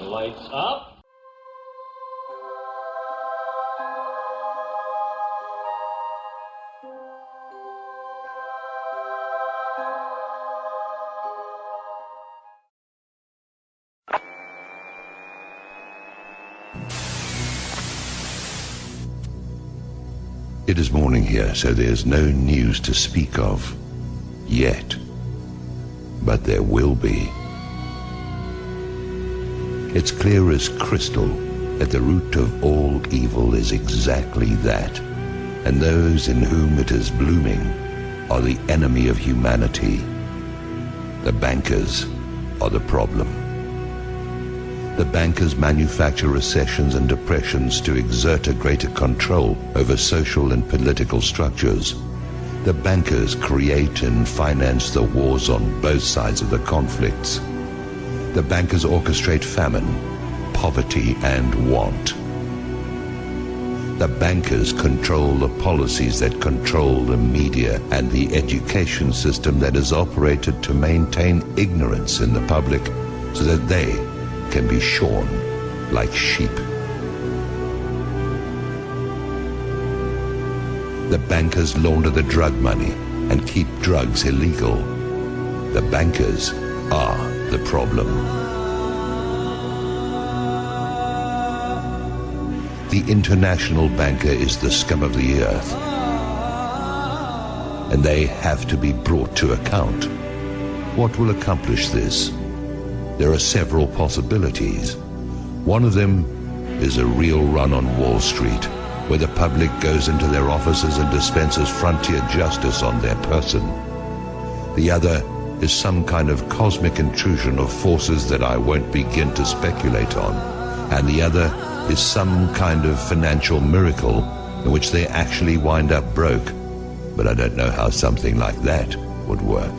Lights up. It is morning here, so there's no news to speak of yet. But there will be. It's clear as crystal that the root of all evil is exactly that, and those in whom it is blooming are the enemy of humanity. The bankers are the problem. The bankers manufacture recessions and depressions to exert a greater control over social and political structures. The bankers create and finance the wars on both sides of the conflicts. The bankers orchestrate famine, poverty, and want. The bankers control the policies that control the media and the education system that is operated to maintain ignorance in the public so that they can be shorn like sheep. The bankers launder the drug money and keep drugs illegal. The bankers are the problem. The international banker is the scum of the earth, and they have to be brought to account. What will accomplish this? There are several possibilities. One of them is a real run on Wall Street, where the public goes into their offices and dispenses frontier justice on their person. The other is some kind of cosmic intrusion of forces that I won't begin to speculate on. And the other is some kind of financial miracle in which they actually wind up broke. But I don't know how something like that would work.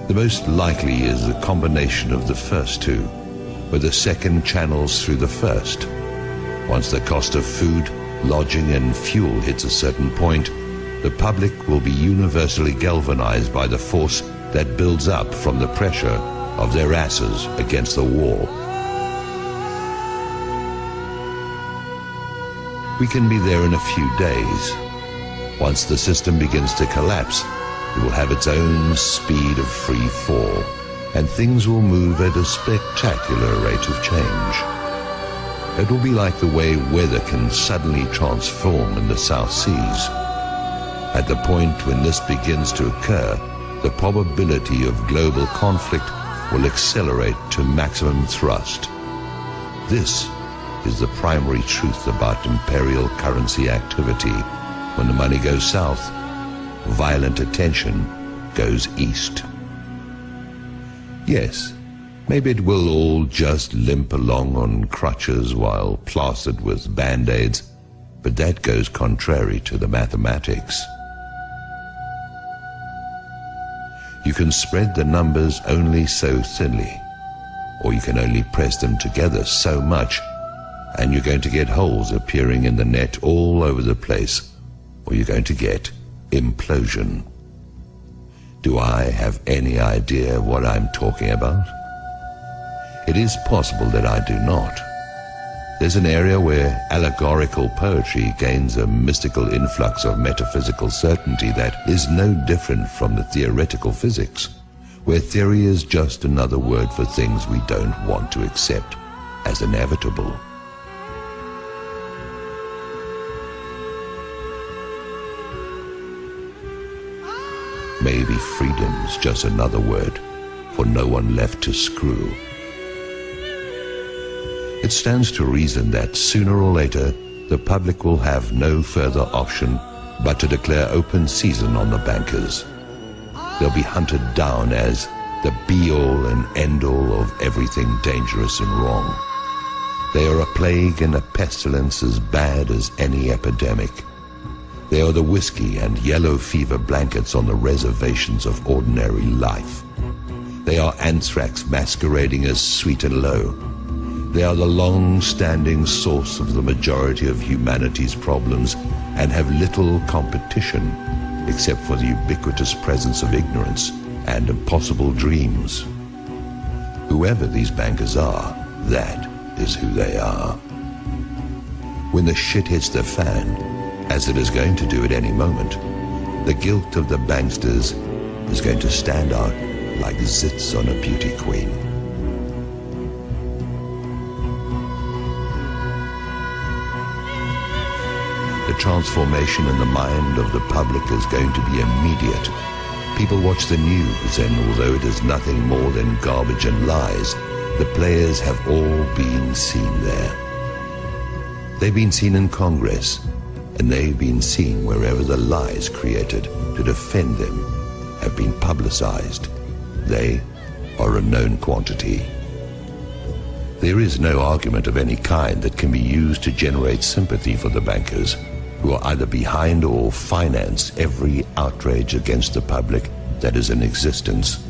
The most likely is a combination of the first two, where the second channels through the first. Once the cost of food, lodging, and fuel hits a certain point, the public will be universally galvanized by the force that builds up from the pressure of their asses against the wall. We can be there in a few days. Once the system begins to collapse, it will have its own speed of free fall, and things will move at a spectacular rate of change. It will be like the way weather can suddenly transform in the South Seas. At the point when this begins to occur, the probability of global conflict will accelerate to maximum thrust. This is the primary truth about imperial currency activity. When the money goes south, violent attention goes east. Yes, maybe it will all just limp along on crutches while plastered with band-aids, but that goes contrary to the mathematics. You can spread the numbers only so thinly, or you can only press them together so much, and you're going to get holes appearing in the net all over the place, or you're going to get implosion. Do I have any idea what I'm talking about? It is possible that I do not. There's an area where allegorical poetry gains a mystical influx of metaphysical certainty that is no different from the theoretical physics, where theory is just another word for things we don't want to accept as inevitable. Maybe freedom's just another word for no one left to screw. It stands to reason that sooner or later the public will have no further option but to declare open season on the bankers. They'll be hunted down as the be-all and end-all of everything dangerous and wrong. They are a plague and a pestilence as bad as any epidemic. They are the whiskey and yellow fever blankets on the reservations of ordinary life. They are anthrax masquerading as sweet and low. They are the long-standing source of the majority of humanity's problems and have little competition except for the ubiquitous presence of ignorance and impossible dreams. Whoever these bankers are, That is who they are. When the shit hits the fan, as it is going to do at any moment, the guilt of the banksters is going to stand out like zits on a beauty queen. The transformation in the mind of the public is going to be immediate. People watch the news, and although it is nothing more than garbage and lies, the players have all been seen there. They've been seen in Congress, and they've been seen wherever the lies created to defend them have been publicized. They are a known quantity. There is no argument of any kind that can be used to generate sympathy for the bankers, who are either behind or finance every outrage against the public that is in existence.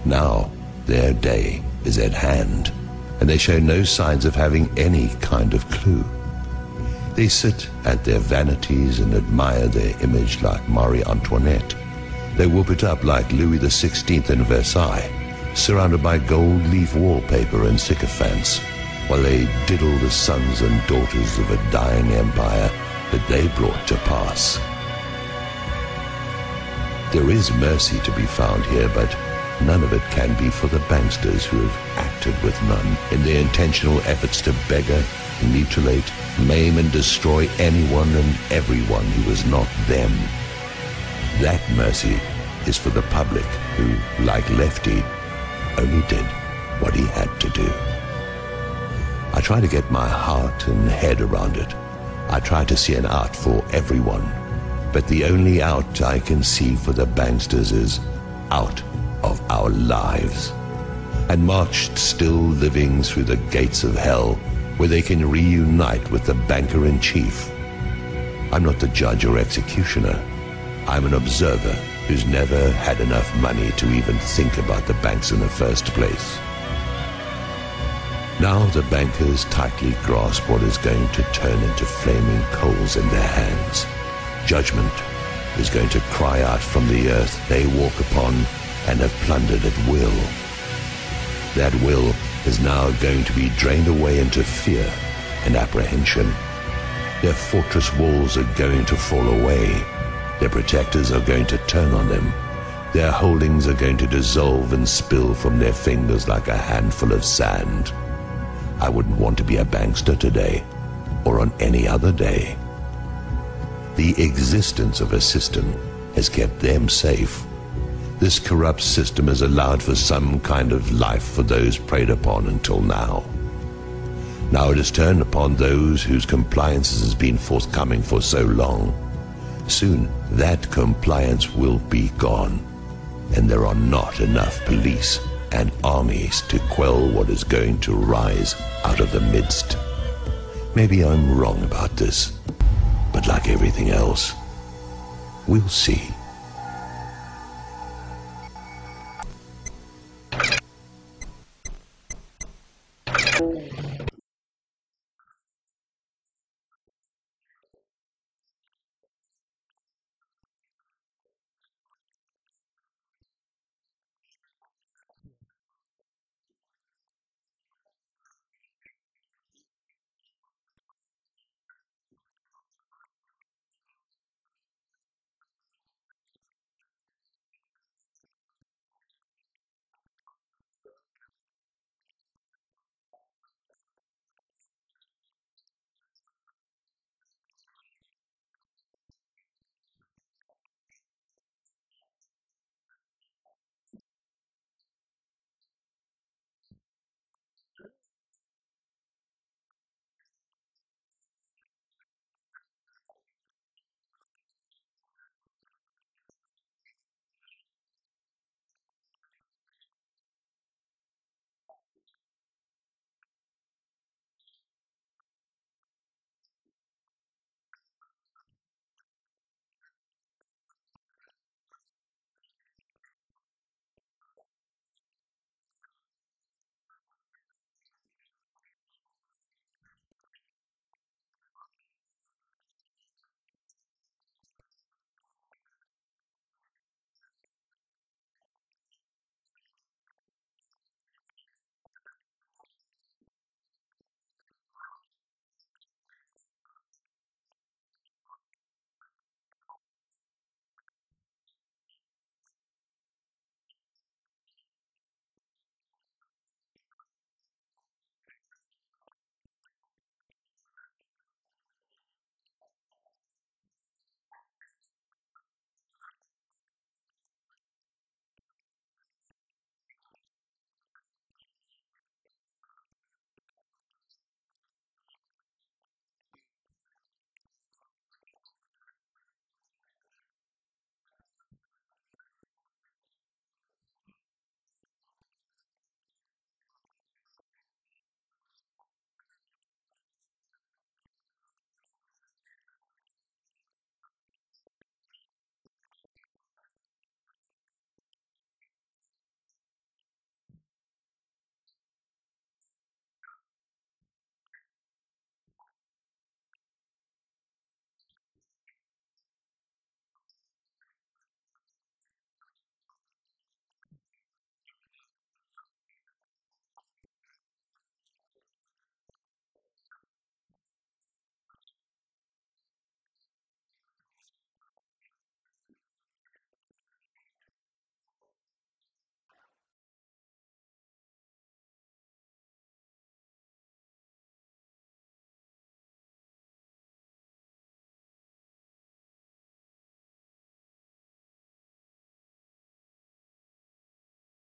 Now, their day is at hand, and they show no signs of having any kind of clue. They sit at their vanities and admire their image like Marie Antoinette. They whoop it up like Louis XVI in Versailles, surrounded by gold leaf wallpaper and sycophants, while they diddle the sons and daughters of a dying empire that they brought to pass. There is mercy to be found here, but none of it can be for the banksters who have acted with none in their intentional efforts to beggar, mutilate, maim and destroy anyone and everyone who is not them. That mercy is for the public who, like Lefty, only did what he had to do. I try to get my heart and head around it. I try to see an out for everyone, but the only out I can see for the banksters is out of our lives, and marched still living through the gates of hell where they can reunite with the banker-in-chief. I'm not the judge or executioner. I'm an observer who's never had enough money to even think about the banks in the first place. Now the bankers tightly grasp what is going to turn into flaming coals in their hands. Judgment is going to cry out from the earth they walk upon and have plundered at will. That will is now going to be drained away into fear and apprehension. Their fortress walls are going to fall away. Their protectors are going to turn on them. Their holdings are going to dissolve and spill from their fingers like a handful of sand. I wouldn't want to be a bankster today, or on any other day. The existence of a system has kept them safe. This corrupt system has allowed for some kind of life for those preyed upon until now. Now it has turned upon those whose compliance has been forthcoming for so long. Soon that compliance will be gone, and there are not enough police and armies to quell what is going to rise out of the midst. Maybe I'm wrong about this, but like everything else, we'll see.